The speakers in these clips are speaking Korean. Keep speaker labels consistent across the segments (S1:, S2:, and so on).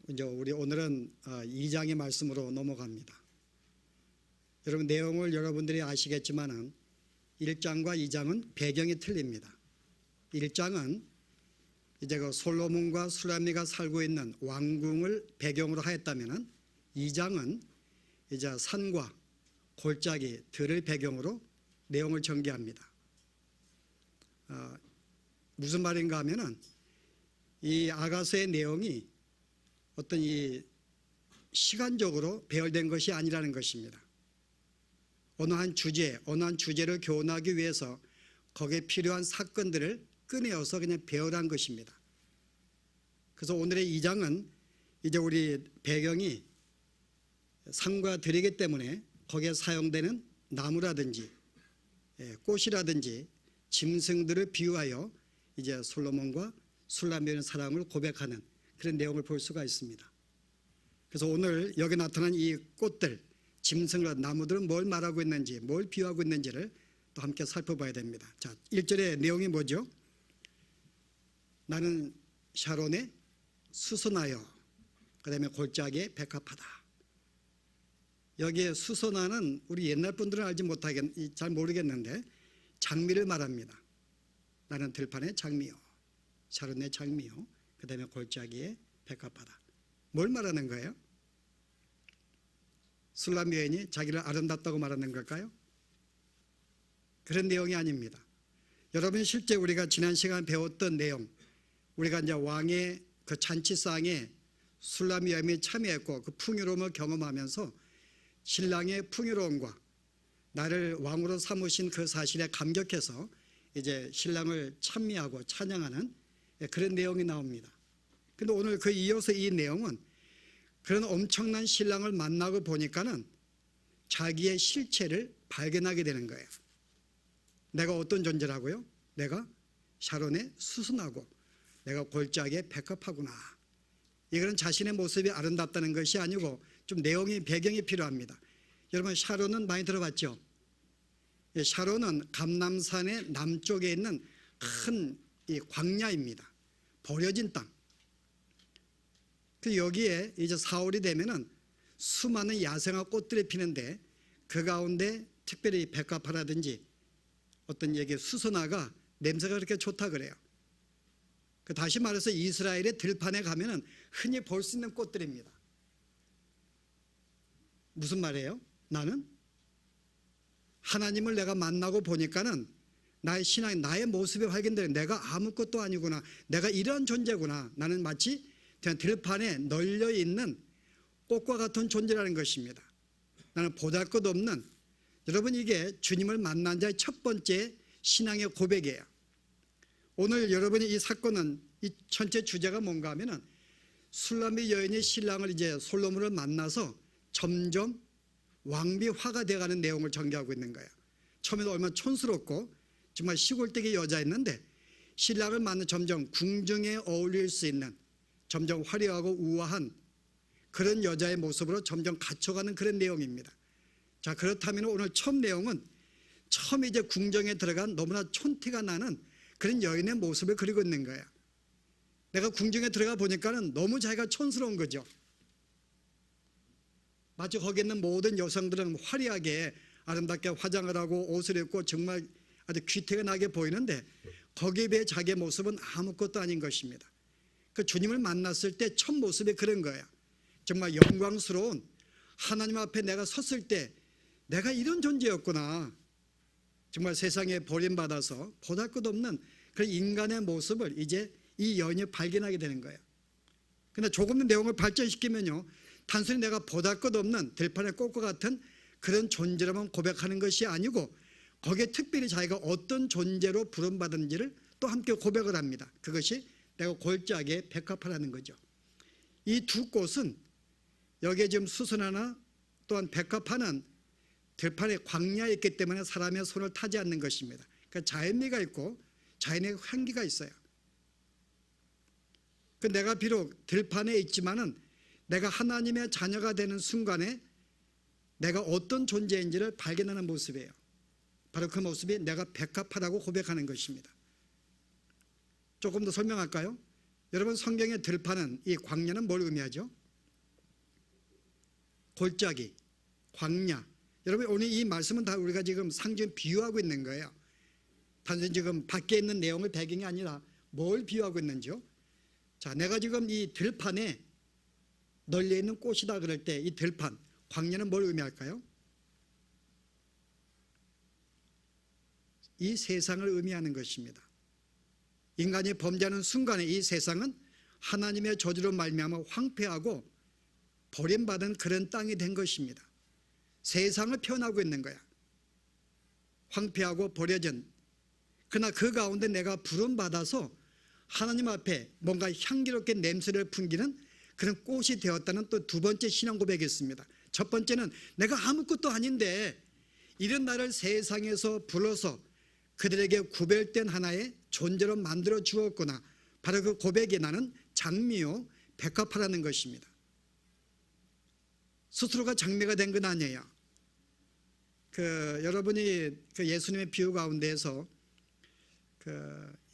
S1: 이제 우리 오늘은 2장의 말씀으로 넘어갑니다. 여러분 내용을 여러분들이 아시겠지만은 1장과 2장은 배경이 틀립니다. 1장은 이제 그 솔로몬과 술람미가 살고 있는 왕궁을 배경으로 하였다면은 2장은 이제 산과 골짜기 들을 배경으로 내용을 전개합니다. 무슨 말인가 하면은 이 아가서의 내용이 어떤 이 시간적으로 배열된 것이 아니라는 것입니다. 어느 한 주제를 교훈하기 위해서 거기에 필요한 사건들을 꺼내어서 그냥 배열한 것입니다. 그래서 오늘의 2장은 이제 우리 배경이 산과 들이기 때문에 거기에 사용되는 나무라든지 꽃이라든지 짐승들을 비유하여 이제 솔로몬과 술람미의 사랑을 고백하는 그런 내용을 볼 수가 있습니다. 그래서 오늘 여기 나타난 이 꽃들, 짐승과 나무들은 뭘 말하고 있는지, 뭘 비유하고 있는지를 또 함께 살펴봐야 됩니다. 자, 1절의 내용이 뭐죠? 나는 샤론에 수선하여 그 다음에 골짜기에 백합하다. 여기에 수선화는 우리 옛날 분들은 잘 모르겠는데 장미를 말합니다. 나는 들판의 장미요, 샤론의 장미요, 그 다음에 골짜기에 백합하다. 뭘 말하는 거예요? 술람 여인이 자기를 아름답다고 말하는 걸까요? 그런 내용이 아닙니다. 여러분 실제 우리가 지난 시간 배웠던 내용, 우리가 이제 왕의 그 잔치상에 술람 여인이 참여했고 그 풍요로움을 경험하면서 신랑의 풍요로움과 나를 왕으로 삼으신 그 사실에 감격해서 이제 신랑을 찬미하고 찬양하는 그런 내용이 나옵니다. 근데 오늘 그 이어서 이 내용은 그런 엄청난 신랑을 만나고 보니까는 자기의 실체를 발견하게 되는 거예요. 내가 어떤 존재라고요? 내가 샤론에 수선하고 내가 골짜기에 백합하구나. 이거는 자신의 모습이 아름답다는 것이 아니고 좀 내용이 배경이 필요합니다. 여러분 샤론은 많이 들어봤죠? 샤론은 감람산의 남쪽에 있는 큰 이 광야입니다. 버려진 땅. 그 여기에 이제 4월이 되면은 수많은 야생화 꽃들이 피는데 그 가운데 특별히 백합화라든지 어떤 얘기 수선화가 냄새가 그렇게 좋다 그래요. 그 다시 말해서 이스라엘의 들판에 가면은 흔히 볼 수 있는 꽃들입니다. 무슨 말이에요? 나는 하나님을 내가 만나고 보니까는 나의 신앙, 나의 모습이 발견되는 내가 아무것도 아니구나. 내가 이런 존재구나. 나는 마치 그냥 들판에 널려 있는 꽃과 같은 존재라는 것입니다. 나는 보잘것없는, 여러분 이게 주님을 만난 자의 첫 번째 신앙의 고백이에요. 오늘 여러분이 이 사건은 이 전체 주제가 뭔가 하면은 술람미 여인이 신랑을 이제 솔로몬을 만나서 점점 왕비화가 되어가는 내용을 전개하고 있는 거예요. 처음에는 얼마나 촌스럽고 정말 시골댁의 여자였는데 신랑을 만나 점점 궁중에 어울릴 수 있는 점점 화려하고 우아한 그런 여자의 모습으로 점점 갖춰가는 그런 내용입니다. 자, 그렇다면 오늘 처음 내용은 처음 이제 궁정에 들어간 너무나 촌티가 나는 그런 여인의 모습을 그리고 있는 거예요. 내가 궁정에 들어가 보니까는 너무 자기가 촌스러운 거죠. 마치 거기 있는 모든 여성들은 화려하게 아름답게 화장을 하고 옷을 입고 정말 아주 귀태가 나게 보이는데 거기에 비해 자기의 모습은 아무것도 아닌 것입니다. 그 주님을 만났을 때 첫 모습이 그런 거예요. 정말 영광스러운 하나님 앞에 내가 섰을 때 내가 이런 존재였구나. 정말 세상에 버림받아서 보잘것없는 그런 인간의 모습을 이제 이 여인이 발견하게 되는 거예요. 그런데 조금 더 내용을 발전시키면요, 단순히 내가 보잘것없는 들판의 꽃과 같은 그런 존재라만 고백하는 것이 아니고 거기에 특별히 자기가 어떤 존재로 부름받은지를 또 함께 고백을 합니다. 그것이 내가 골짜기에 백합화라는 거죠. 이 두 꽃은 여기에 지금 수선화나 또한 백합화는 들판에 광야에 있기 때문에 사람의 손을 타지 않는 것입니다. 그러니까 자연미가 있고 자연의 향기가 있어요. 그 내가 비록 들판에 있지만은 내가 하나님의 자녀가 되는 순간에 내가 어떤 존재인지를 발견하는 모습이에요. 바로 그 모습이 내가 백합화라고 고백하는 것입니다. 조금 더 설명할까요? 여러분 성경의 들판은, 이 광야는 뭘 의미하죠? 골짜기, 광야. 여러분 오늘 이 말씀은 다 우리가 지금 상징 비유하고 있는 거예요. 단순히 지금 밖에 있는 내용을 배경이 아니라 뭘 비유하고 있는지요? 자, 내가 지금 이 들판에 널려 있는 꽃이다 그럴 때 이 들판, 광야는 뭘 의미할까요? 이 세상을 의미하는 것입니다. 인간이 범죄하는 순간에 이 세상은 하나님의 저주로 말미암아 황폐하고 버림받은 그런 땅이 된 것입니다. 세상을 표현하고 있는 거야. 황폐하고 버려진. 그러나 그 가운데 내가 부름받아서 하나님 앞에 뭔가 향기롭게 냄새를 풍기는 그런 꽃이 되었다는 또 두 번째 신앙 고백이 있습니다. 첫 번째는 내가 아무것도 아닌데 이런 나를 세상에서 불러서 그들에게 구별된 하나의 존재로 만들어 주었구나. 바로 그 고백이 나는 장미요 백합화라는 것입니다. 스스로가 장미가 된 건 아니에요. 여러분이 예수님의 비유 가운데에서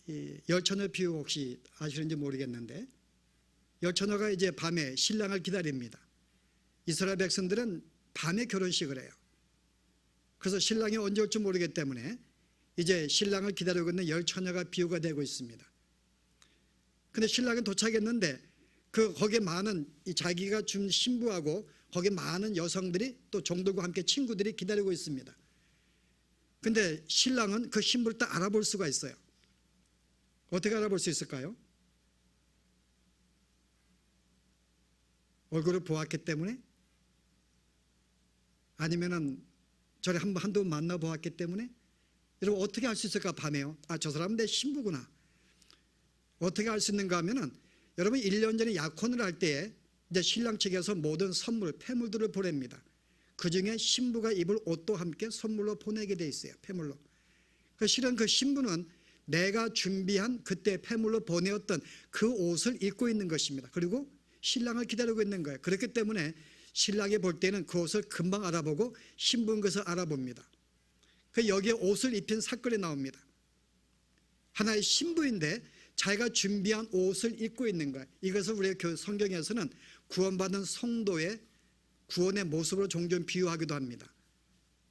S1: 이 열처녀 비유 혹시 아시는지 모르겠는데, 열처녀가 이제 밤에 신랑을 기다립니다. 이스라엘 백성들은 밤에 결혼식을 해요. 그래서 신랑이 언제 올지 모르기 때문에 이제 신랑을 기다리고 있는 열처녀가 비유가 되고 있습니다. 근데 신랑이 도착했는데 거기에 많은 자기가 준 신부하고 거기에 많은 여성들이 또 종들과 함께 친구들이 기다리고 있습니다. 근데 신랑은 그 신부를 딱 알아볼 수가 있어요. 어떻게 알아볼 수 있을까요? 얼굴을 보았기 때문에? 아니면은 저를 한두 번 만나보았기 때문에? 여러분 어떻게 알 수 있을까? 밤에요. 아, 저 사람은 내 신부구나. 어떻게 알 수 있는가 하면은, 여러분 1년 전에 약혼을 할 때에 이제 신랑 측에서 모든 선물, 폐물들을 보냅니다. 그 중에 신부가 입을 옷도 함께 선물로 보내게 돼 있어요. 폐물로. 실은 그 신부는 내가 준비한 그때 폐물로 보내었던 그 옷을 입고 있는 것입니다. 그리고 신랑을 기다리고 있는 거예요. 그렇기 때문에 신랑이 볼 때는 그 옷을 금방 알아보고 신부인 것을 알아봅니다. 여기에 옷을 입힌 사건이 나옵니다. 하나의 신부인데 자기가 준비한 옷을 입고 있는 거예요. 이것을 우리가 성경에서는 구원받은 성도의 구원의 모습으로 종종 비유하기도 합니다.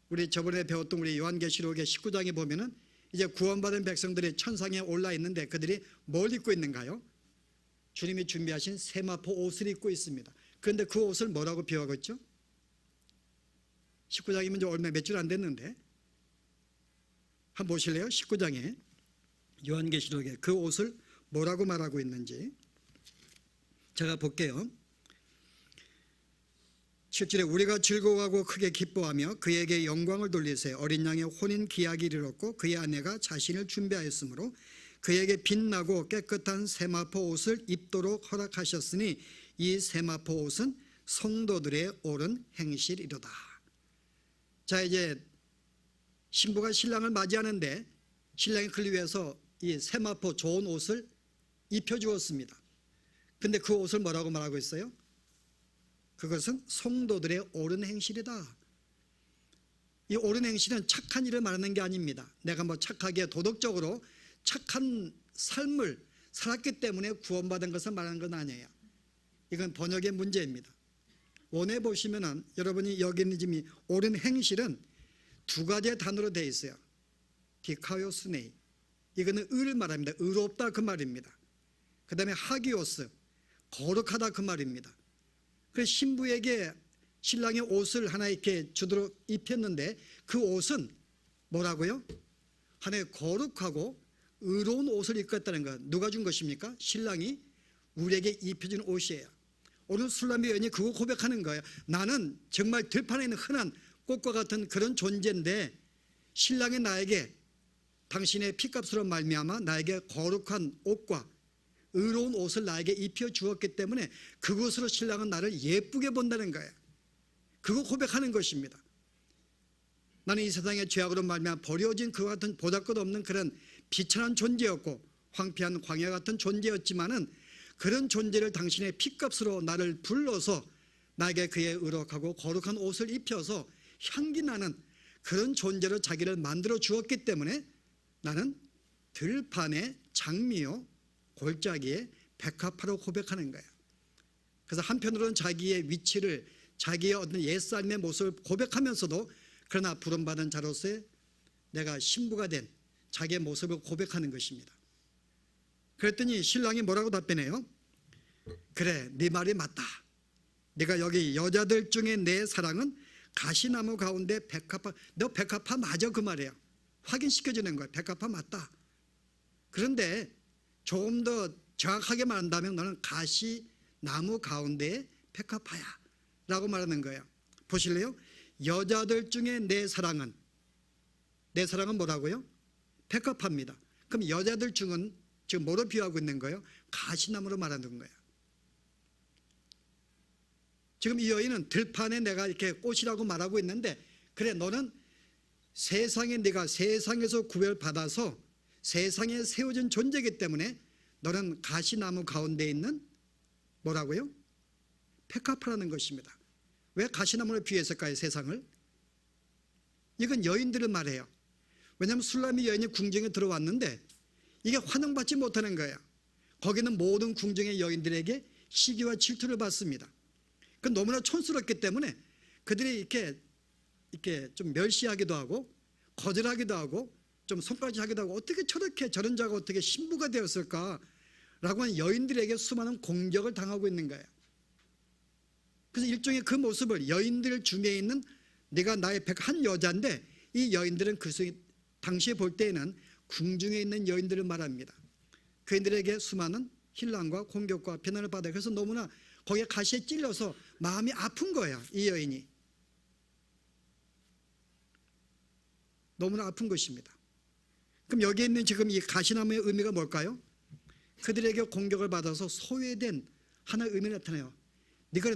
S1: 우리 저번에 배웠던 우리 요한계시록의 19장에 보면은 이제 구원받은 백성들이 천상에 올라 있는데 그들이 뭘 입고 있는가요? 주님이 준비하신 세마포 옷을 입고 있습니다. 그런데 그 옷을 뭐라고 비유하고 있죠? 19장이면 이제 얼마 몇 줄 안 됐는데 한번 보실래요? 19장에 요한계시록에 그 옷을 뭐라고 말하고 있는지 제가 볼게요. 7절에 우리가 즐거워하고 크게 기뻐하며 그에게 영광을 돌리세요. 어린 양의 혼인 기약이 이르렀고 그의 아내가 자신을 준비하였으므로 그에게 빛나고 깨끗한 세마포 옷을 입도록 허락하셨으니 이 세마포 옷은 성도들의 옳은 행실이로다. 자, 이제 신부가 신랑을 맞이하는데 신랑이 그를 위해서 이 세마포 좋은 옷을 입혀주었습니다. 근데 그 옷을 뭐라고 말하고 있어요? 그것은 성도들의 옳은 행실이다. 이 옳은 행실은 착한 일을 말하는 게 아닙니다. 내가 뭐 착하게 도덕적으로 착한 삶을 살았기 때문에 구원받은 것을 말하는 건 아니에요. 이건 번역의 문제입니다. 원에 보시면은 여러분이 여기 있는 지금 옳은 행실은 두 가지의 단어로 되어 있어요. 디카요스네이, 이거는 의를 말합니다. 의롭다 그 말입니다. 그 다음에 하기오스, 거룩하다 그 말입니다. 그래서 신부에게 신랑의 옷을 하나 이렇게 주도록 입혔는데 그 옷은 뭐라고요? 하나의 거룩하고 의로운 옷을 입고 있다는 것. 누가 준 것입니까? 신랑이 우리에게 입혀준 옷이에요. 오늘 술람의 여인이 그거 고백하는 거예요. 나는 정말 들판에 있는 흔한 꽃과 같은 그런 존재인데 신랑이 나에게 당신의 피값으로 말미암아 나에게 거룩한 옷과 의로운 옷을 나에게 입혀 주었기 때문에 그것으로 신랑은 나를 예쁘게 본다는 거예요. 그거 고백하는 것입니다. 나는 이 세상의 죄악으로 말미암아 버려진 그와 같은 보잘것없는 그런 비천한 존재였고 황폐한 광야 같은 존재였지만은 그런 존재를 당신의 피값으로 나를 불러서 나에게 그의 의롭고 거룩한 옷을 입혀서 향기 나는 그런 존재로 자기를 만들어 주었기 때문에 나는 들판의 장미요 골짜기에 백합화로 고백하는 거예요. 그래서 한편으로는 자기의 위치를, 자기의 어떤 옛삶의 모습을 고백하면서도 그러나 부름받은 자로서의 내가 신부가 된 자기의 모습을 고백하는 것입니다. 그랬더니 신랑이 뭐라고 답변해요? 그래, 네 말이 맞다. 네가 여기 여자들 중에 내 사랑은 가시나무 가운데 백합화, 너 백합화 맞아, 그 말이에요. 확인시켜주는 거예요. 백합화 맞다. 그런데 조금 더 정확하게 말한다면 너는 가시나무 가운데 백합화야 라고 말하는 거예요. 보실래요? 여자들 중에 내 사랑은 뭐라고요? 백합화입니다. 그럼 여자들 중은 지금 뭐로 비유하고 있는 거예요? 가시나무로 말하는 거예요. 지금 이 여인은 들판에 내가 이렇게 꽃이라고 말하고 있는데, 그래, 너는 네가 세상에서 구별받아서 세상에 세워진 존재이기 때문에 너는 가시나무 가운데 있는 뭐라고요? 백합화라는 것입니다. 왜 가시나무를 비유했을까요? 세상을? 이건 여인들을 말해요. 왜냐하면 술람이 여인이 궁정에 들어왔는데 이게 환영받지 못하는 거예요. 거기는 모든 궁정의 여인들에게 시기와 질투를 받습니다. 그 너무나 촌스럽기 때문에 그들이 이렇게 좀 멸시하기도 하고 거절하기도 하고 좀 손가락질 하기도 하고, 어떻게 저런 자가 어떻게 신부가 되었을까 라고 하는 여인들에게 수많은 공격을 당하고 있는 거예요. 그래서 일종의 그 모습을 여인들 중에 있는 네가 나의 한 여자인데, 이 여인들은 당시에 볼 때에는 궁중에 있는 여인들을 말합니다. 그인들에게 수많은 hin란과 공격과 비난을 받아요. 그래서 너무나 거기에 가시에 찔려서 마음이 아픈 거예요. 이 여인이 너무나 아픈 것입니다. 그럼 여기에 있는 지금 이 가시나무의 의미가 뭘까요? 그들에게 공격을 받아서 소외된 하나의 의미가 나타나요.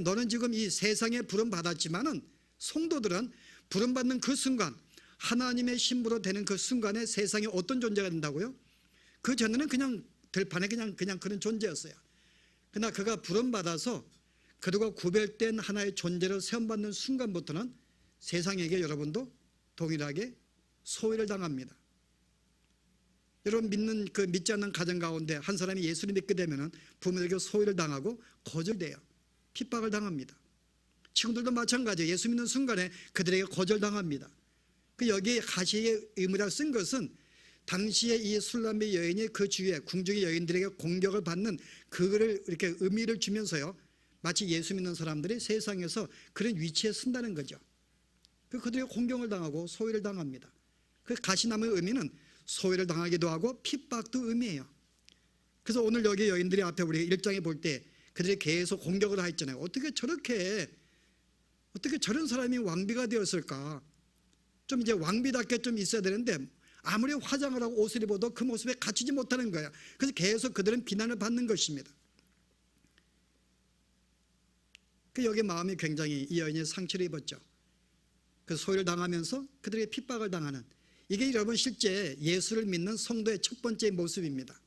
S1: 너는 지금 이 세상에 부름받았지만은, 성도들은 부름받는 그 순간, 하나님의 신부로 되는 그 순간에 세상에 어떤 존재가 된다고요? 그 전에는 그냥 들판에 그냥 그런 존재였어요. 그러나 그가 부름받아서 그들과 구별된 하나의 존재로 세움받는 순간부터는 세상에게 여러분도 동일하게 소외를 당합니다. 여러분 믿지 않는 가정 가운데 한 사람이 예수를 믿게 되면 부모에게 소외를 당하고 거절돼요. 핍박을 당합니다. 친구들도 마찬가지예요. 예수 믿는 순간에 그들에게 거절당합니다. 여기에 가시의 의무라고 쓴 것은 당시에 이 술람의 여인이 그 주위에 궁중의 여인들에게 공격을 받는 그거를 이렇게 의미를 주면서요, 마치 예수 믿는 사람들이 세상에서 그런 위치에 쓴다는 거죠. 그들에게 공격을 당하고 소외를 당합니다. 그 가시나무의 의미는 소외를 당하기도 하고 핍박도 의미해요. 그래서 오늘 여기 여인들이 앞에 우리 1장에 볼 때 그들이 계속 공격을 하였잖아요. 어떻게 저런 사람이 왕비가 되었을까? 좀 이제 왕비답게 좀 있어야 되는데 아무리 화장을 하고 옷을 입어도 그 모습에 갖추지 못하는 거예요. 그래서 계속 그들은 비난을 받는 것입니다. 여기 마음이 굉장히 이 여인이 상처를 입었죠. 그 소외를 당하면서 그들에게 핍박을 당하는, 이게 여러분 실제 예수를 믿는 성도의 첫 번째 모습입니다.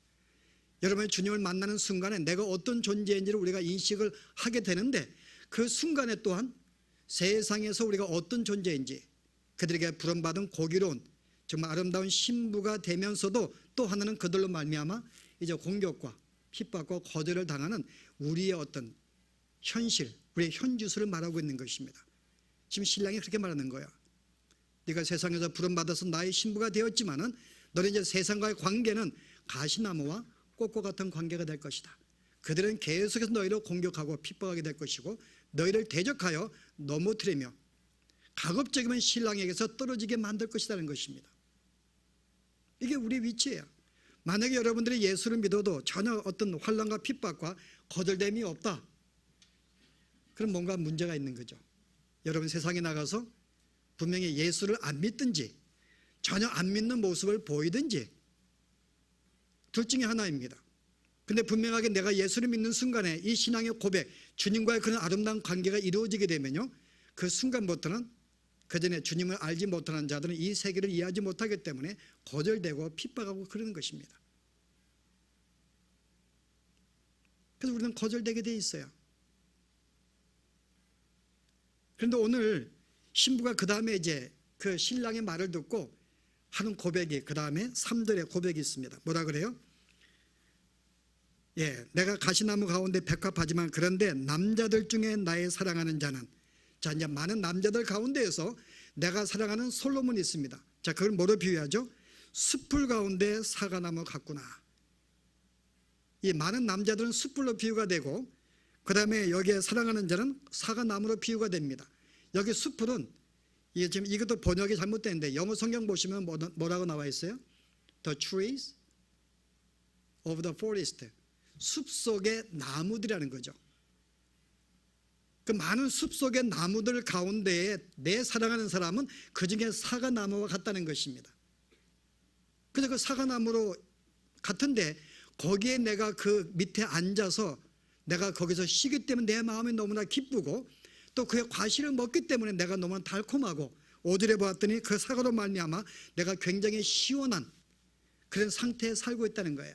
S1: 여러분이 주님을 만나는 순간에 내가 어떤 존재인지를 우리가 인식을 하게 되는데, 그 순간에 또한 세상에서 우리가 어떤 존재인지, 그들에게 부름받은 고기로운 정말 아름다운 신부가 되면서도 또 하나는 그들로 말미암아 이제 공격과 핍박과 거절을 당하는 우리의 어떤 현실, 우리의 현주소를 말하고 있는 것입니다. 지금 신랑이 그렇게 말하는 거예요. 네가 세상에서 부름받아서 나의 신부가 되었지만은 너는 이제 세상과의 관계는 가시나무와 꽃과 같은 관계가 될 것이다. 그들은 계속해서 너희를 공격하고 핍박하게 될 것이고 너희를 대적하여 넘어뜨리며 가급적이면 신랑에게서 떨어지게 만들 것이라는 것입니다. 이게 우리의 위치예요. 만약에 여러분들이 예수를 믿어도 전혀 어떤 환난과 핍박과 거절됨이 없다, 그럼 뭔가 문제가 있는 거죠. 여러분 세상에 나가서 분명히 예수를 안 믿든지 전혀 안 믿는 모습을 보이든지 둘 중에 하나입니다. 근데 분명하게 내가 예수를 믿는 순간에 이 신앙의 고백, 주님과의 그런 아름다운 관계가 이루어지게 되면요, 그 순간부터는 그전에 주님을 알지 못하는 자들은 이 세계를 이해하지 못하기 때문에 거절되고 핍박하고 그러는 것입니다. 그래서 우리는 거절되게 돼 있어요. 그런데 오늘 신부가 그 다음에 이제 그 신랑의 말을 듣고 하는 고백이, 그 다음에 3절의 고백이 있습니다. 뭐라 그래요? 내가 가시나무 가운데 백합하지만 그런데 남자들 중에 나의 사랑하는 자는, 자, 이제 많은 남자들 가운데에서 내가 사랑하는 솔로몬이 있습니다. 자, 그걸 뭐로 비유하죠? 숲풀 가운데 사과나무 같구나. 이 많은 남자들은 숲풀로 비유가 되고, 그 다음에 여기에 사랑하는 자는 사과나무로 비유가 됩니다. 여기 숲풀은, 이게 지금 이것도 번역이 잘못됐는데 영어 성경 보시면 뭐라고 나와 있어요? The trees of the forest. 숲 속의 나무들이라는 거죠. 그 많은 숲 속의 나무들 가운데에 내 사랑하는 사람은 그 중에 사과나무와 같다는 것입니다. 그래서 그 사과나무로 같은데 거기에 내가 그 밑에 앉아서 내가 거기서 쉬기 때문에 내 마음이 너무나 기쁘고, 또 그의 과실을 먹기 때문에 내가 너무나 달콤하고, 5절에 보았더니 그 사과로 말미암아 내가 굉장히 시원한 그런 상태에 살고 있다는 거예요.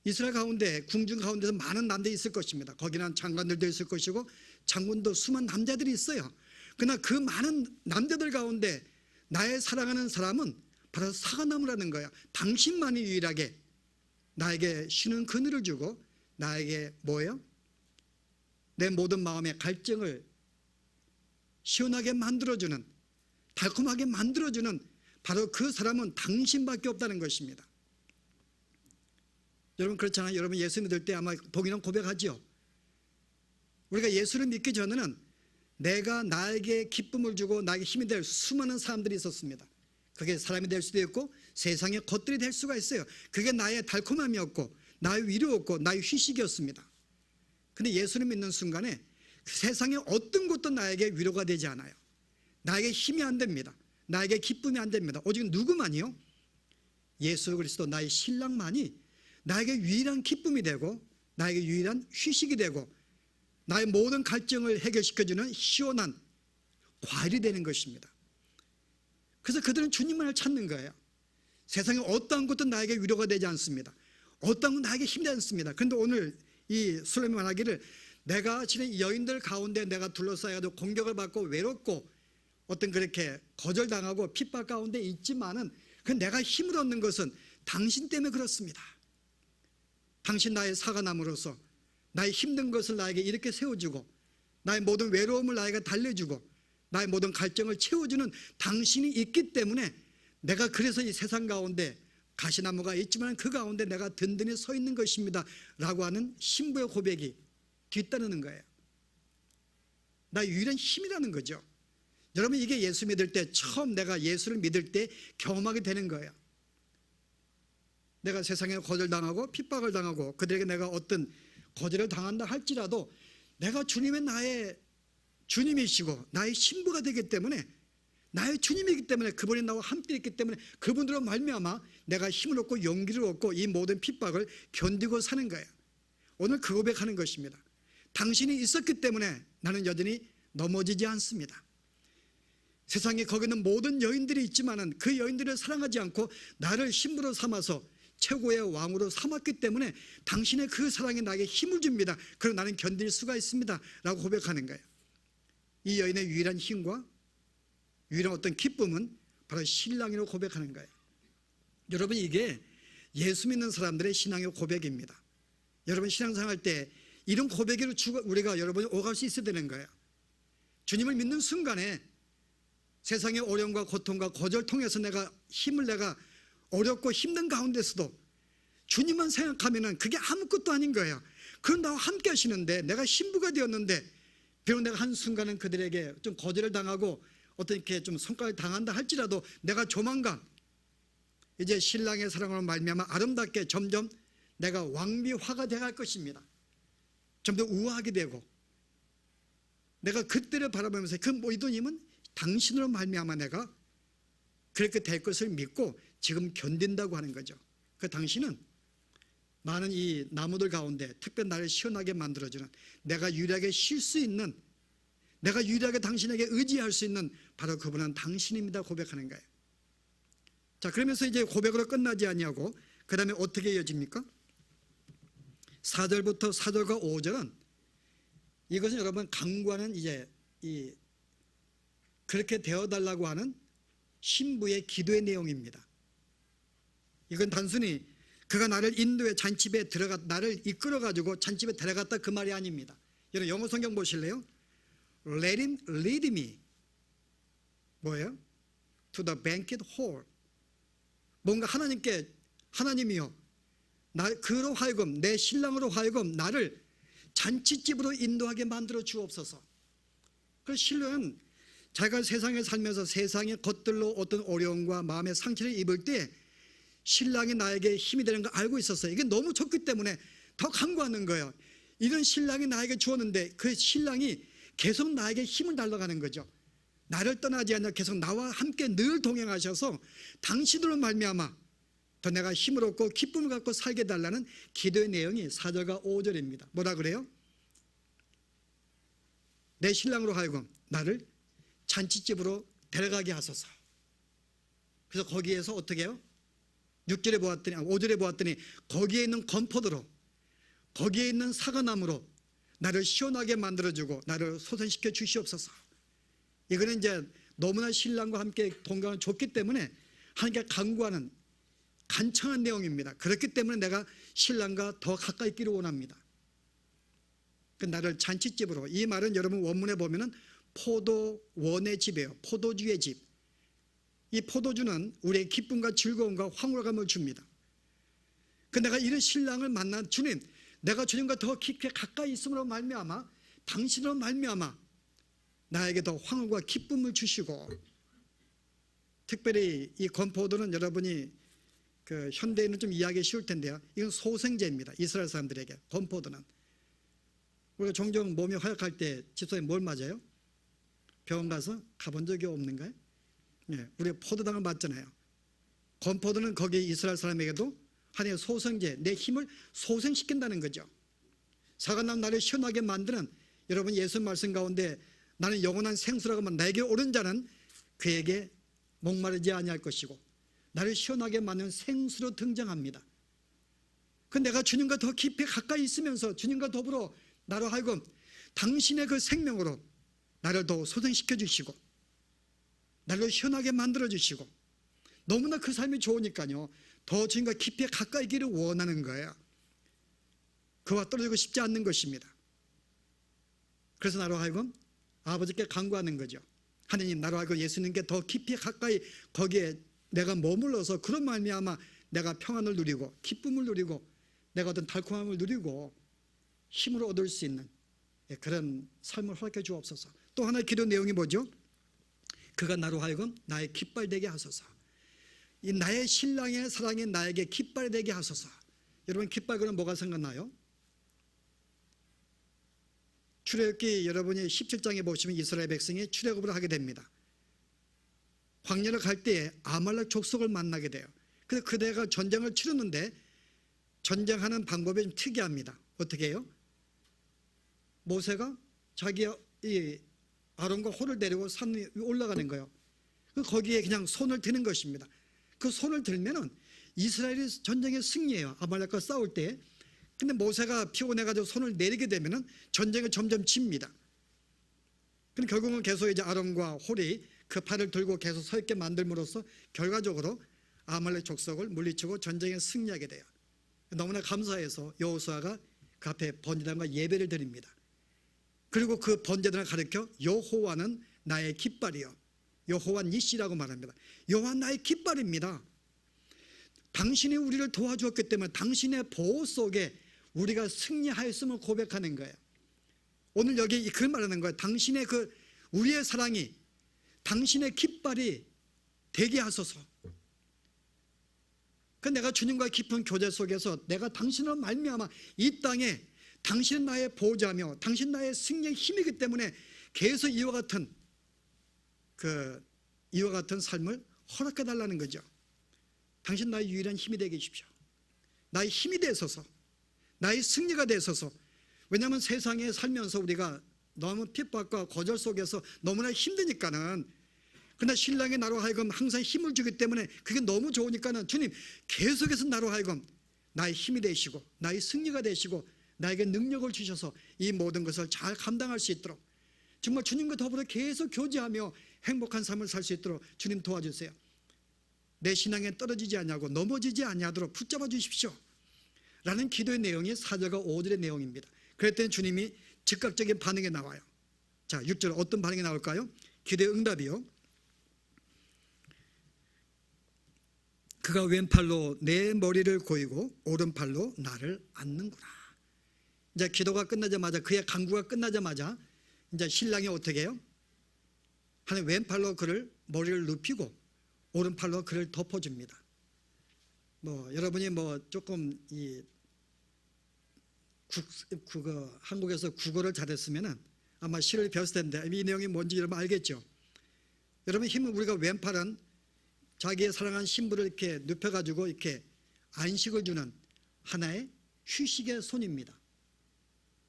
S1: 이스라엘 가운데, 궁중 가운데서 많은 남자들이 있을 것입니다. 거기는 장관들도 있을 것이고 장군도 수많은 남자들이 있어요. 그러나 그 많은 남자들 가운데 나의 사랑하는 사람은 바로 사과나무라는 거야. 당신만이 유일하게 나에게 쉬는 그늘을 주고 나에게 뭐예요? 내 모든 마음의 갈증을 시원하게 만들어주는, 달콤하게 만들어주는 바로 그 사람은 당신밖에 없다는 것입니다. 여러분 그렇잖아요. 여러분 예수 믿을 때 아마 동일한 고백하지요. 우리가 예수를 믿기 전에는 내가 나에게 기쁨을 주고 나에게 힘이 될 수많은 사람들이 있었습니다. 그게 사람이 될 수도 있고 세상의 것들이 될 수가 있어요. 그게 나의 달콤함이었고 나의 위로였고 나의 휴식이었습니다. 근데 예수를 믿는 순간에 세상의 어떤 것도 나에게 위로가 되지 않아요. 나에게 힘이 안 됩니다. 나에게 기쁨이 안 됩니다. 오직 누구만이요? 예수 그리스도 나의 신랑만이 나에게 유일한 기쁨이 되고 나에게 유일한 휴식이 되고 나의 모든 갈증을 해결시켜주는 시원한 과일이 되는 것입니다. 그래서 그들은 주님만을 찾는 거예요. 세상에 어떠한 것도 나에게 위로가 되지 않습니다. 어떠한 건 나에게 힘이 되지 않습니다. 그런데 오늘 이 술레미 말하기를, 내가 지금 여인들 가운데 내가 둘러싸여도 공격을 받고 외롭고 어떤 그렇게 거절당하고 핍박 가운데 있지만은 그 내가 힘을 얻는 것은 당신 때문에 그렇습니다. 당신 나의 사과나무로서 나의 힘든 것을 나에게 이렇게 세워주고 나의 모든 외로움을 나에게 달래주고 나의 모든 갈증을 채워주는 당신이 있기 때문에 내가 그래서 이 세상 가운데 가시나무가 있지만 그 가운데 내가 든든히 서 있는 것입니다 라고 하는 신부의 고백이 뒤따르는 거예요. 나의 유일한 힘이라는 거죠. 여러분 이게 예수 믿을 때 처음 내가 예수를 믿을 때 경험하게 되는 거예요. 내가 세상에 거절당하고 핍박을 당하고 그들에게 내가 어떤 거절을 당한다 할지라도 내가 주님의 나의 주님이시고 나의 신부가 되기 때문에, 나의 주님이기 때문에, 그분이 나와 함께 있기 때문에 그분들로 말미암아 내가 힘을 얻고 용기를 얻고 이 모든 핍박을 견디고 사는 거예요. 오늘 그 고백하는 것입니다. 당신이 있었기 때문에 나는 여전히 넘어지지 않습니다. 세상에 거기는 모든 여인들이 있지만은 그 여인들을 사랑하지 않고 나를 신부로 삼아서 최고의 왕으로 삼았기 때문에 당신의 그 사랑이 나에게 힘을 줍니다. 그럼 나는 견딜 수가 있습니다 라고 고백하는 거예요. 이 여인의 유일한 힘과 유일한 어떤 기쁨은 바로 신랑이라고 고백하는 거예요. 여러분 이게 예수 믿는 사람들의 신앙의 고백입니다. 여러분 신앙생활 때 이런 고백으로 우리가 여러분이 오갈 수 있어야 되는 거예요. 주님을 믿는 순간에 세상의 어려움과 고통과 거절 통해서 내가 힘을 내가 어렵고 힘든 가운데서도 주님만 생각하면은 그게 아무것도 아닌 거예요. 그건 나와 함께 하시는데 내가 신부가 되었는데 비록 내가 한순간은 그들에게 좀 거절을 당하고 어떤 이렇게 좀 손가락을 당한다 할지라도 내가 조만간 이제 신랑의 사랑으로 말미암아 아름답게 점점 내가 왕비화가 되어갈 것입니다. 점점 우아하게 되고 내가 그때를 바라보면서 그 모든 힘은 당신으로 말미암아 내가 그렇게 될 것을 믿고 지금 견딘다고 하는 거죠. 그 당신은 많은 이 나무들 가운데 특별히 나를 시원하게 만들어주는, 내가 유일하게 쉴 수 있는, 내가 유일하게 당신에게 의지할 수 있는 바로 그분은 당신입니다 고백하는 거예요. 자, 그러면서 이제 고백으로 끝나지 아니하고 그 다음에 어떻게 이어집니까? 4절부터 4절과 5절은 이것은 여러분 강구하는 이제 그렇게 되어달라고 하는 신부의 기도의 내용입니다. 이건 단순히 그가 나를 인도의 잔치배에 나를 이끌어가지고 잔치배에 데려갔다 그 말이 아닙니다. 여러분 영어 성경 보실래요? Let him lead me. 뭐예요? To the banquet hall. 뭔가 하나님이요 그로 하여금 내 신랑으로 하여금 나를 잔치집으로 인도하게 만들어 주옵소서. 그 신랑은 자기가 세상에 살면서 세상의 것들로 어떤 어려움과 마음의 상처를 입을 때 신랑이 나에게 힘이 되는 걸 알고 있었어요. 이게 너무 좋기 때문에 더 간구하는 거예요. 이런 신랑이 나에게 주었는데 그 신랑이 계속 나에게 힘을 달라가는 거죠. 나를 떠나지 않냐 계속 나와 함께 늘 동행하셔서 당신으로 말미암아 더 내가 힘을 얻고 기쁨을 갖고 살게 달라는 기도의 내용이 4절과 5절입니다. 뭐라 그래요? 내 신랑으로 하여금 나를 잔치집으로 데려가게 하소서. 그래서 거기에서 어떻게 해요? 6절에 보았더니 5절에 보았더니 거기에 있는 건포도로 거기에 있는 사과나무로 나를 시원하게 만들어주고 나를 소생시켜 주시옵소서. 이거는 이제 너무나 신랑과 함께 동감을 줬기 때문에 하나님께 간구하는 간청한 내용입니다. 그렇기 때문에 내가 신랑과 더 가까이 있기를 원합니다. 그 나를 잔치집으로, 이 말은 여러분 원문에 보면은 포도원의 집이에요. 포도주의 집. 이 포도주는 우리의 기쁨과 즐거움과 황홀감을 줍니다. 그 내가 이런 신랑을 만난 주님, 내가 주님과 더 깊게 가까이 있음으로 말미암아 당신으로 말미암아 나에게 더 황홀과 기쁨을 주시고, 특별히 이 건포도는 여러분이 그 현대인은 좀 이해하기 쉬울 텐데요, 이건 소생제입니다. 이스라엘 사람들에게 건포도는. 우리가 종종 몸이 허약할 때 집사님 뭘 맞아요? 병원 가서 가본 적이 없는가요? 네, 우리가 포도당을 맞잖아요. 건포도는 거기 이스라엘 사람에게도 하나님의 소생제, 내 힘을 소생시킨다는 거죠. 사과나무 나를 시원하게 만드는, 여러분 예수 말씀 가운데 나는 영원한 생수라고 하면 나에게 오른 자는 그에게 목마르지 아니할 것이고 나를 시원하게 만드는 생수로 등장합니다. 그 내가 주님과 더 깊이 가까이 있으면서 주님과 더불어 나로 하여금 당신의 그 생명으로 나를 더 소생시켜 주시고 나를 시원하게 만들어 주시고, 너무나 그 삶이 좋으니까요 더 주님과 깊이 가까이 있기를 원하는 거예요. 그와 떨어지고 싶지 않는 것입니다. 그래서 나로 하여금 아버지께 간구하는 거죠. 하나님, 나로 하여금 예수님께 더 깊이 가까이 거기에 내가 머물러서 그런 말미암아 내가 평안을 누리고 기쁨을 누리고 내가 어떤 달콤함을 누리고 힘을 얻을 수 있는 그런 삶을 허락해 주옵소서. 또 하나의 기도 내용이 뭐죠? 그가 나로 하여금 나의 깃발 되게 하소서. 이 나의 신랑의 사랑이 나에게 깃발 되게 하소서. 여러분 깃발 그러면 뭐가 생각나요? 출애굽기 여러분이 17장에 보시면 이스라엘 백성이 출애굽을 하게 됩니다. 광야를 갈 때에 아말렉 족속을 만나게 돼요. 그래서 그대가 전쟁을 치르는데 전쟁하는 방법이 좀 특이합니다. 어떻게 해요? 모세가 자기 이 아론과 홀을 데리고 산 위에 올라가는 거예요. 거기에 그냥 손을 드는 것입니다. 그 손을 들면은 이스라엘이 전쟁에 승리해요. 아말렉과 싸울 때. 근데 모세가 피곤해가지고 손을 내리게 되면은 전쟁에 점점 집니다. 근데 결국은 계속 이제 아론과 홀이 그 팔을 들고 계속 서 있게 만들므로써 결과적으로 아말렉 족속을 물리치고 전쟁에 승리하게 돼요. 너무나 감사해서 여호수아가 그 앞에 번제단과 예배를 드립니다. 그리고 그 번제단을 가리켜 여호와는 나의 깃발이요 여호와 니시라고 말합니다. 여호와 나의 깃발입니다. 당신이 우리를 도와주었기 때문에 당신의 보호 속에 우리가 승리하였음을 고백하는 거예요. 오늘 여기 그 말하는 거예요. 당신의 그 우리의 사랑이 당신의 깃발이 되게 하소서. 그 내가 주님과 깊은 교제 속에서 내가 당신으로 말미암아 이 땅에 당신은 나의 보호자며 당신 나의 승리의 힘이기 때문에 계속 이와 같은 삶을 허락해 달라는 거죠. 당신 나의 유일한 힘이 되게 해주십시오. 나의 힘이 되소서. 나의 승리가 되소서. 왜냐하면 세상에 살면서 우리가 너무 핍박과 거절 속에서 너무나 힘드니까는, 그러나 신랑이 나로 하여금 항상 힘을 주기 때문에 그게 너무 좋으니까는 주님 계속해서 나로 하여금 나의 힘이 되시고 나의 승리가 되시고 나에게 능력을 주셔서 이 모든 것을 잘 감당할 수 있도록 정말 주님과 더불어 계속 교제하며 행복한 삶을 살 수 있도록 주님 도와주세요. 내 신앙에 떨어지지 않냐고 넘어지지 아니하도록 붙잡아 주십시오 라는 기도의 내용이 4절과 5절의 내용입니다. 그랬더니 주님이 즉각적인 반응이 나와요. 자, 6절 어떤 반응이 나올까요? 기도의 응답이요. 그가 왼팔로 내 머리를 고이고 오른팔로 나를 안는구나. 이제 기도가 끝나자마자, 그의 간구가 끝나자마자 이제 신랑이 어떻게 해요? 하나님 왼팔로 그를 머리를 눕히고 오른팔로 그를 덮어줍니다. 여러분이 조금 한국에서 국어를 잘했으면은 아마 시를 배웠을 텐데 이 내용이 뭔지 여러분 알겠죠? 여러분 힘은 우리가 왼팔은 자기의 사랑한 신부를 이렇게 눕혀가지고 이렇게 안식을 주는 하나의 휴식의 손입니다.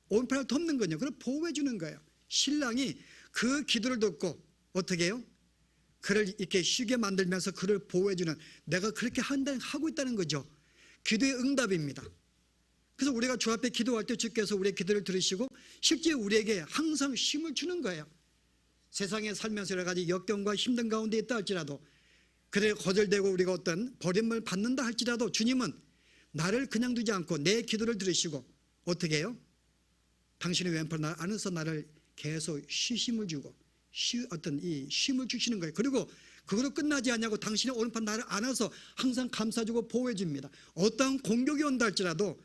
S1: 오른팔을 덮는 거요. 그걸 보호해 주는 거예요. 신랑이 그 기도를 듣고 어떻게 해요? 그를 이렇게 쉬게 만들면서 그를 보호해 주는, 내가 그렇게 하고 있다는 거죠. 기도의 응답입니다. 그래서 우리가 주 앞에 기도할 때 주께서 우리의 기도를 들으시고 실제 우리에게 항상 힘을 주는 거예요. 세상에 살면서 여러 가지 역경과 힘든 가운데 있다 할지라도, 그래 거절되고 우리가 어떤 버림을 받는다 할지라도 주님은 나를 그냥 두지 않고 내 기도를 들으시고 어떻게 해요? 당신의 왼팔 날 안에서 나를 계속 쉼을 주고 어떤 이 쉼을 주시는 거예요. 그리고 그거로 끝나지 않냐고 당신의 오른팔 나를 안아서 항상 감싸주고 보호해 줍니다. 어떠한 공격이 온다 할지라도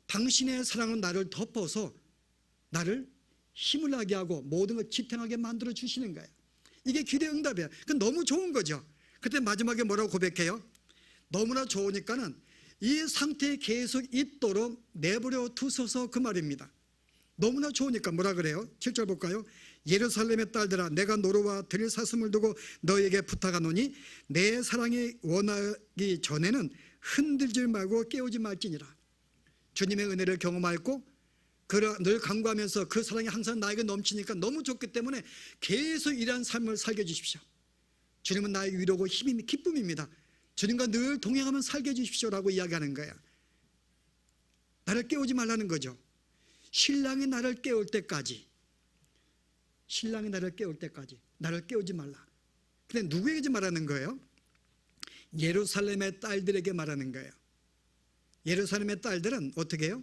S1: 당신의 사랑은 나를 덮어서 나를 힘을 나게 하고 모든 걸 지탱하게 만들어 주시는 거예요. 이게 기도의 응답이에요. 그건 너무 좋은 거죠. 그때 마지막에 뭐라고 고백해요? 너무나 좋으니까는 이 상태에 계속 있도록 내버려 두소서, 그 말입니다. 너무나 좋으니까 뭐라 그래요? 7절 볼까요? 예루살렘의 딸들아, 내가 노루와 들사슴을 두고 너에게 부탁하노니 내 사랑이 원하기 전에는 흔들지 말고 깨우지 말지니라. 주님의 은혜를 경험하였고 늘 간구하면서 그 사랑이 항상 나에게 넘치니까 너무 좋기 때문에 계속 이러한 삶을 살게 해주십시오. 주님은 나의 위로고 힘이 기쁨입니다. 주님과 늘 동행하면 살게 해주십시오라고 이야기하는 거야. 나를 깨우지 말라는 거죠. 신랑이 나를 깨울 때까지, 신랑이 나를 깨울 때까지 나를 깨우지 말라. 근데 누구에게 말하는 거예요? 예루살렘의 딸들에게 말하는 거예요. 예루살렘의 딸들은 어떻게 해요?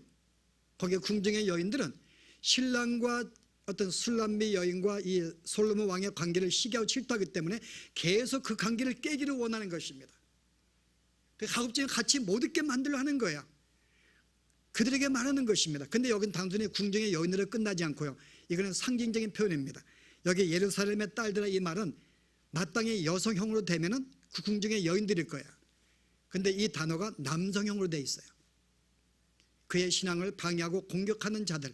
S1: 거기에 궁정의 여인들은 신랑과 어떤 술람미 여인과 이 솔로몬 왕의 관계를 시기하고 질투하기 때문에 계속 그 관계를 깨기를 원하는 것입니다. 가급적이면 같이 못 있게 만들려 하는 거예요. 그들에게 말하는 것입니다. 근데 여기는 단순히 궁정의 여인으로 끝나지 않고요, 이거는 상징적인 표현입니다. 여기 예루살렘의 딸들아, 이 말은 마땅히 여성형으로 되면은 그 궁정의 여인들일 거야. 근데 이 단어가 남성형으로 돼 있어요. 그의 신앙을 방해하고 공격하는 자들,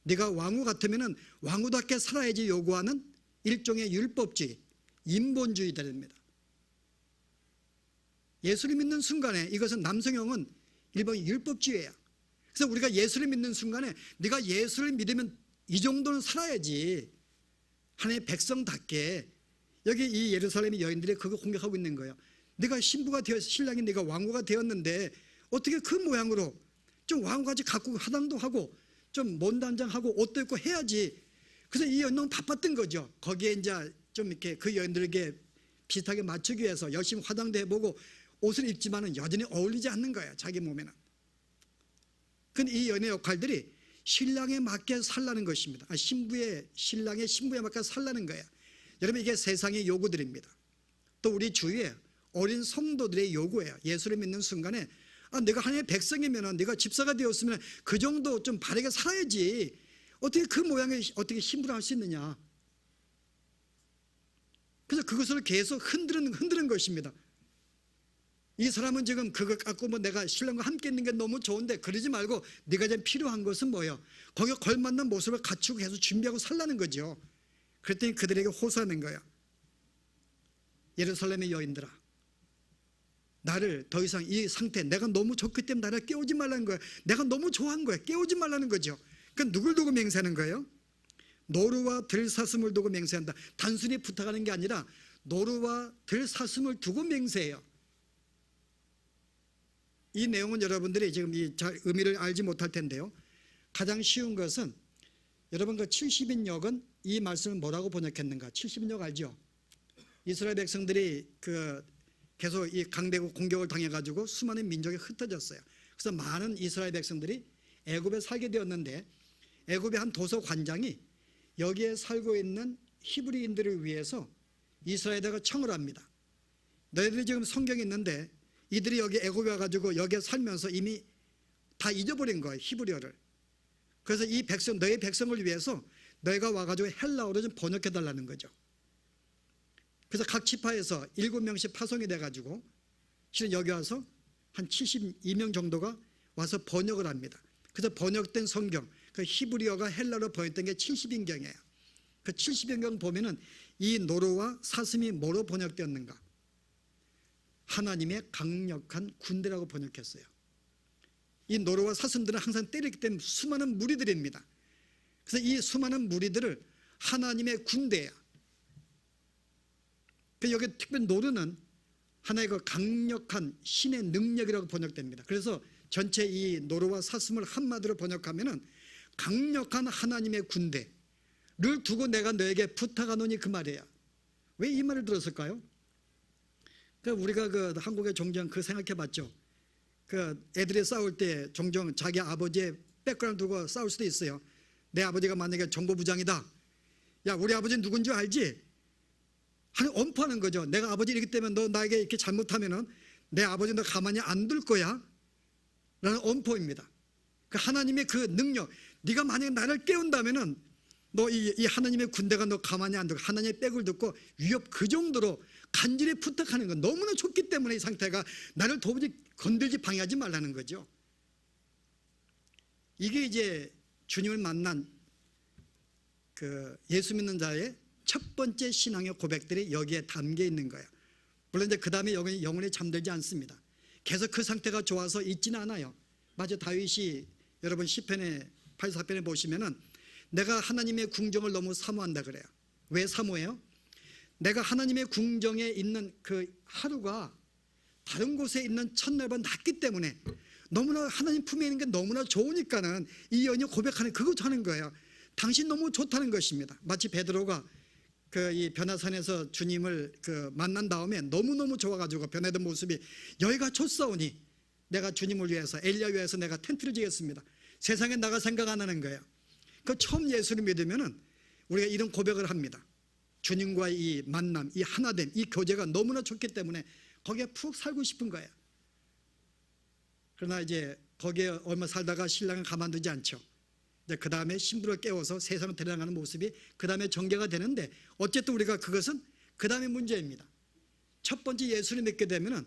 S1: 네가 왕후 같으면은 왕후답게 살아야지 요구하는 일종의 율법주의, 인본주의들입니다. 예수를 믿는 순간에 이것은 남성형은 일본 율법주의예요. 그래서 우리가 예수를 믿는 순간에 네가 예수를 믿으면 이 정도는 살아야지, 하나님의 백성답게. 여기 이 예루살렘의 여인들이 그거 공격하고 있는 거예요. 네가 신부가 되어, 신랑이 네가 왕후가 되었는데 어떻게 그 모양으로 좀 왕후같이 갖고 화장도 하고 좀 몸단장하고 옷도 입고 해야지. 그래서 이 여인 너무 바빴던 거죠. 거기에 이제 좀 이렇게 그 여인들에게 비슷하게 맞추기 위해서 열심히 화장도 해보고 옷을 입지만은 여전히 어울리지 않는 거예요, 자기 몸에는. 근데 이 여인의 역할들이 신랑에 맞게 살라는 것입니다. 신랑의 신부에 맞게 살라는 거예요. 여러분, 이게 세상의 요구들입니다. 또 우리 주위에 어린 성도들의 요구예요. 예수를 믿는 순간에 내가 하나님의 백성이면, 네가 집사가 되었으면 그 정도 좀 바르게 살아야지. 어떻게 그 모양에 어떻게 신부를 할 수 있느냐. 그래서 그것을 계속 흔드는 것입니다. 이 사람은 지금 그거 갖고 내가 신랑과 함께 있는 게 너무 좋은데, 그러지 말고 네가 지금 필요한 것은 뭐예요? 거기에 걸맞는 모습을 갖추고 계속 준비하고 살라는 거죠. 그랬더니 그들에게 호소하는 거예요. 예루살렘의 여인들아, 나를 더 이상 이 상태, 내가 너무 좋기 때문에 나를 깨우지 말라는 거야. 내가 너무 좋아한 거야. 깨우지 말라는 거죠. 그러니까 누굴 두고 맹세하는 거예요? 노루와 들사슴을 두고 맹세한다. 단순히 부탁하는 게 아니라 노루와 들사슴을 두고 맹세해요. 이 내용은 여러분들이 지금 이 의미를 알지 못할 텐데요, 가장 쉬운 것은 여러분 그 70인역은 이 말씀을 뭐라고 번역했는가? 70인역 알죠? 이스라엘 백성들이 그 계속 이 강대국 공격을 당해가지고 수많은 민족이 흩어졌어요. 그래서 많은 이스라엘 백성들이 애굽에 살게 되었는데, 애굽의 한 도서관장이 여기에 살고 있는 히브리인들을 위해서 이스라엘에다가 청을 합니다. 너희들이 지금 성경이 있는데 이들이 여기 애굽에 와가지고 여기에 살면서 이미 다 잊어버린 거예요, 히브리어를. 그래서 이 백성, 너희 백성을 위해서 너희가 와가지고 헬라어로 좀 번역해 달라는 거죠. 그래서 각 지파에서 7명씩 파송이 돼가지고 실은 여기 와서 한 72명 정도가 와서 번역을 합니다. 그래서 번역된 성경, 그 히브리어가 헬라로 번역된 게 70인경이에요. 그 70인경 보면은 이 노루와 사슴이 뭐로 번역되었는가? 하나님의 강력한 군대라고 번역했어요. 이 노루와 사슴들은 항상 때리기 때문에 수많은 무리들입니다. 그래서 이 수많은 무리들을 하나님의 군대야. 여기 특별히 노루는 하나의 그 강력한 신의 능력이라고 번역됩니다. 그래서 전체 이 노루와 사슴을 한마디로 번역하면은 강력한 하나님의 군대를 두고 내가 너에게 부탁하노니 그 말이에요. 왜 이 말을 들었을까요? 우리가 그 한국에 종종 그 생각해봤죠. 그 애들이 싸울 때 종종 자기 아버지의 백그라운드 두고 싸울 수도 있어요. 내 아버지가 만약에 정보부장이다. 야, 우리 아버지 누군지 알지? 하는 엄포하는 거죠. 내가 아버지 이렇기 때문에 너 나에게 이렇게 잘못하면은 내 아버지 너 가만히 안 둘 거야. 라는 엄포입니다. 그 하나님의 그 능력, 네가 만약에 나를 깨운다면은 너 이 하나님의 군대가 너 가만히 안 두고 하나님의 백을 듣고 위협 그 정도로 간절히 부탁하는 건 너무나 좋기 때문에 이 상태가 나를 도무지 건들지 방해하지 말라는 거죠. 이게 이제 주님을 만난 그 예수 믿는 자의 첫 번째 신앙의 고백들이 여기에 담겨 있는 거예요. 물론 이제 그 다음에 영혼이 잠들지 않습니다. 계속 그 상태가 좋아서 있지는 않아요. 마치 다윗이 여러분 시편에 84편에 보시면은 내가 하나님의 궁정을 너무 사모한다 그래요. 왜 사모해요? 내가 하나님의 궁정에 있는 그 하루가 다른 곳에 있는 첫날보다 낫기 때문에 너무나 하나님 품에 있는 게 너무나 좋으니까는 이 연이 고백하는 그것도 하는 거예요. 당신 너무 좋다는 것입니다. 마치 베드로가 그 이 변화산에서 주님을 그 만난 다음에 너무너무 좋아가지고 변화된 모습이 여기가 좋사오니 내가 주님을 위해서 엘리야 위해서 내가 텐트를 지겠습니다. 세상에 나갈 생각 안 하는 거예요. 그 처음 예수를 믿으면은 우리가 이런 고백을 합니다. 주님과의 이 만남, 이 하나됨, 이 교제가 너무나 좋기 때문에 거기에 푹 살고 싶은 거예요. 그러나 이제 거기에 얼마 살다가 신랑은 가만두지 않죠. 이제 그 다음에 신부를 깨워서 세상을 데려가는 모습이 그 다음에 전개가 되는데 어쨌든 우리가 그것은 그 다음에 문제입니다. 첫 번째 예수를 믿게 되면은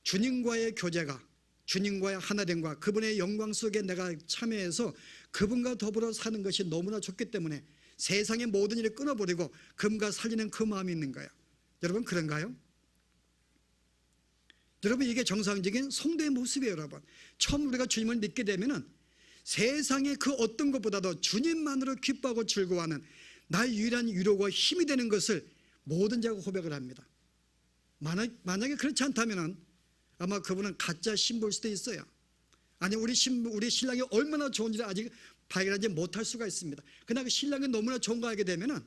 S1: 주님과의 교제가 주님과의 하나됨과 그분의 영광 속에 내가 참여해서 그분과 더불어 사는 것이 너무나 좋기 때문에 세상의 모든 일을 끊어버리고 그분과 살리는 그 마음이 있는 거예요. 여러분 그런가요? 여러분 이게 정상적인 성도의 모습이에요. 여러분 처음 우리가 주님을 믿게 되면은 세상의 그 어떤 것보다도 주님만으로 기뻐하고 즐거워하는 나의 유일한 위로가 힘이 되는 것을 모든 자가 고백을 합니다. 만약에 그렇지 않다면 아마 그분은 가짜 신부일 수도 있어요. 아니 우리 신랑이 얼마나 좋은지를 아직 발견하지 못할 수가 있습니다. 그러나 그 신랑이 너무나 좋은 거 알게 되면은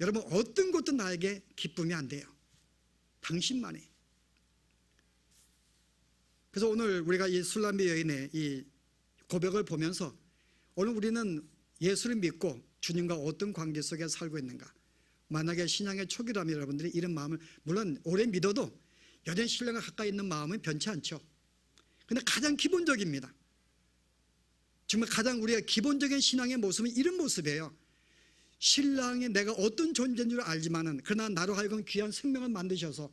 S1: 여러분 어떤 것도 나에게 기쁨이 안 돼요. 당신만이. 그래서 오늘 우리가 이 술람비 여인의 이 고백을 보면서 오늘 우리는 예수를 믿고 주님과 어떤 관계 속에 살고 있는가. 만약에 신앙의 초기라면 여러분들이 이런 마음을 물론 오래 믿어도 여전히 신랑과 가까이 있는 마음은 변치 않죠. 그런데 가장 기본적입니다. 정말 가장 우리가 기본적인 신앙의 모습은 이런 모습이에요. 신랑이 내가 어떤 존재인 줄 알지만은 그러나 나로 하여금 귀한 생명을 만드셔서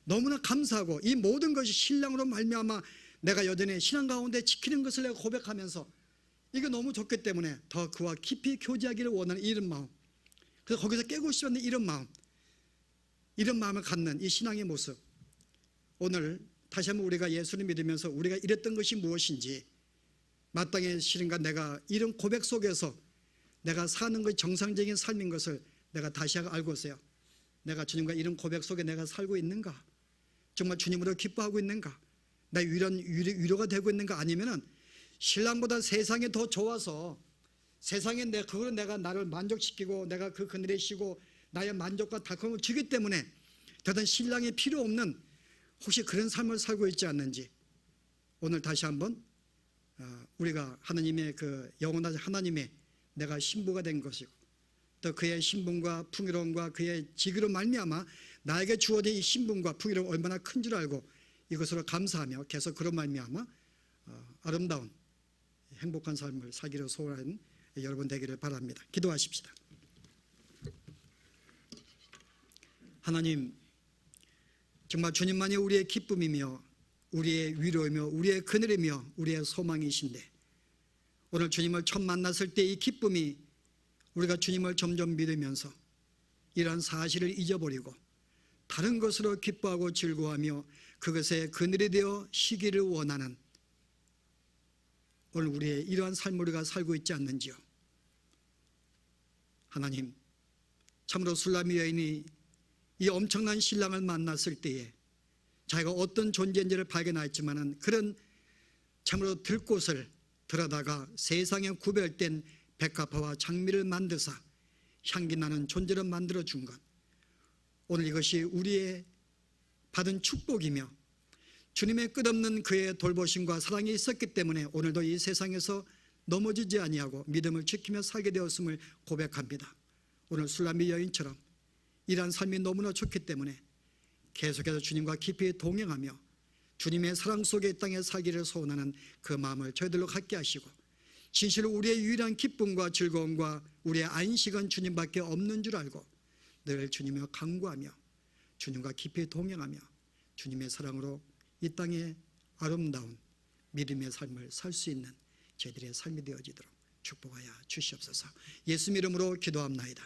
S1: 너무나 감사하고 이 모든 것이 신랑으로 말미암아 내가 여전히 신앙 가운데 지키는 것을 내가 고백하면서 이게 너무 좋기 때문에 더 그와 깊이 교제하기를 원하는 이런 마음, 그래서 거기서 깨고 싶었는 이런 마음을 갖는 이 신앙의 모습. 오늘 다시 한번 우리가 예수를 믿으면서 우리가 이랬던 것이 무엇인지 마땅히 실은가 내가 이런 고백 속에서 내가 사는 것이 정상적인 삶인 것을 내가 다시 알고 있어요. 내가 주님과 이런 고백 속에 내가 살고 있는가? 정말 주님으로 기뻐하고 있는가? 나 위로가 되고 있는가? 아니면은 신랑보다 세상이 더 좋아서 세상에 그걸 내가 나를 만족시키고 내가 그 그늘에 쉬고 나의 만족과 달콤을 주기 때문에 더는 신랑이 필요 없는 혹시 그런 삶을 살고 있지 않는지 오늘 다시 한번 우리가 하나님의 그 영원한 하나님의 내가 신부가 된 것이고 또 그의 신분과 풍요로움과 그의 직위로 말미암아 나에게 주어진 이 신분과 풍요로움 얼마나 큰 줄 알고 이것으로 감사하며 계속 그런 말미암아 아름다운 행복한 삶을 살기를 소원하는 여러분 되기를 바랍니다. 기도하십시다. 하나님, 정말 주님만이 우리의 기쁨이며 우리의 위로이며 우리의 그늘이며 우리의 소망이신데 오늘 주님을 처음 만났을 때 이 기쁨이 우리가 주님을 점점 믿으면서 이러한 사실을 잊어버리고 다른 것으로 기뻐하고 즐거워하며 그것에 그늘이 되어 쉬기를 원하는 오늘 우리의 이러한 삶을 우리가 살고 있지 않는지요. 하나님, 참으로 술라미 여인이 이 엄청난 신랑을 만났을 때에 자기가 어떤 존재인지를 발견하였지만은 그런 참으로 들꽃을 들어다가 세상에 구별된 백합화와 장미를 만드사 향기 나는 존재를 만들어 준 것, 오늘 이것이 우리의 받은 축복이며 주님의 끝없는 그의 돌보심과 사랑이 있었기 때문에 오늘도 이 세상에서 넘어지지 아니하고 믿음을 지키며 살게 되었음을 고백합니다. 오늘 술라미 여인처럼 이러한 삶이 너무나 좋기 때문에 계속해서 주님과 깊이 동행하며 주님의 사랑 속에 이 땅에 살기를 소원하는 그 마음을 저희들로 갖게 하시고 진실로 우리의 유일한 기쁨과 즐거움과 우리의 안식은 주님밖에 없는 줄 알고 늘 주님을 간구하며 주님과 깊이 동행하며 주님의 사랑으로 이 땅에 아름다운 믿음의 삶을 살 수 있는 저희들의 삶이 되어지도록 축복하여 주시옵소서. 예수 이름으로 기도합나이다.